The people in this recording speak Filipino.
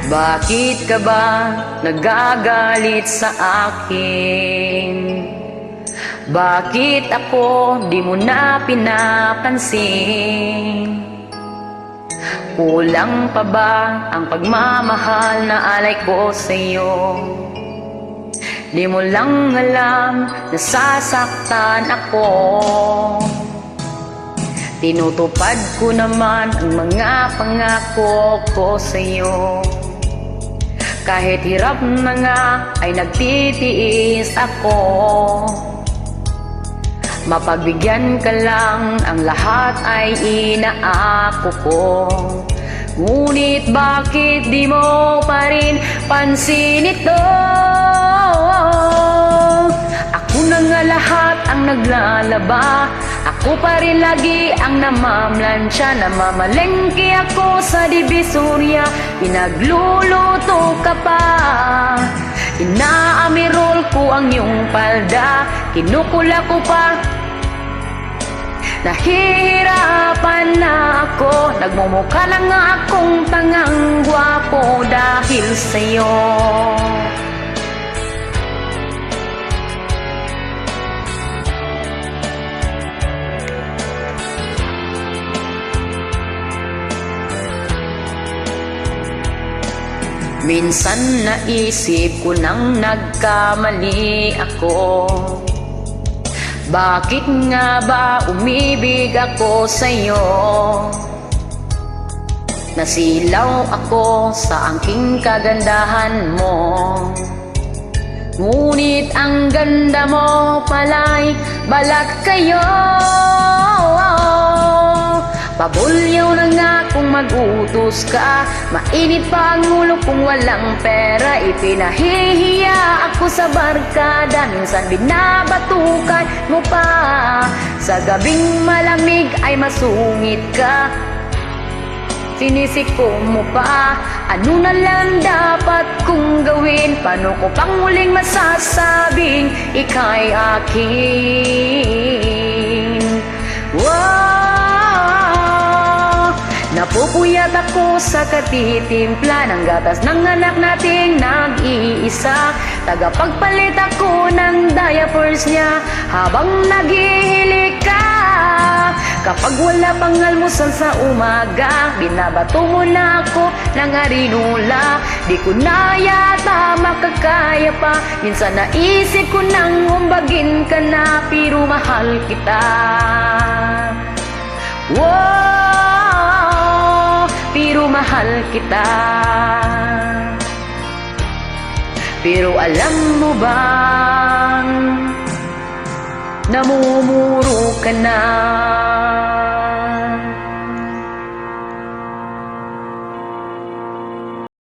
Bakit ka ba nagagalit sa akin? Bakit ako di mo na pinapansin? Kulang pa ba ang pagmamahal na alay ko sa'yo? Di mo lang alam, nasasaktan ako. Tinutupad ko naman ang mga pangako ko sa'yo. Kahit hirap na nga ay nagtitiis ako. Mapagbigyan ka lang, ang lahat ay inaako ko. Ngunit bakit di mo pa rin pansin ito? Ako na nga lahat ang naglalaba. Ako pa rin lagi ang namamlansya. Namamalengke ako sa Divisoria. Pinagluluto ka pa. Inaamirol ko ang iyong palda. Kinukula ko pa. Nahihirapan na ako. Nagmumukha na nga akong tangang gwapo dahil sa'yo. Minsan naisip ko nang nagkamali ako. Bakit nga ba umibig ako sa'yo? Nasilaw ako sa angking kagandahan mo. Ngunit ang ganda mo pala'y balat kayo. Pabulyaw na nga kung mag-utos ka. Mainit pa ang ulo kung walang pera. Ipinahihiya ako sa barkada. Minsan binabatukan mo pa. Sa gabing malamig ay masungit ka. Sinisiko mo pa. Ano na lang dapat kong gawin? Paano ko pang muling masasabing ika'y akin? Wow! Napupuyat ako sa katitimpla ng gatas ng anak nating nag-iisa. Tagapagpalit ako ng diapers niya habang naghihilik ka. Kapag wala pang almusal sa umaga, binabato mo na ako ng arinula. Di ko na yata makakaya pa. Minsan naisip ko nang umbagin ka na, pero mahal kita. Wow, pero mahal kita. Pero alam mo bang namumuro ka na?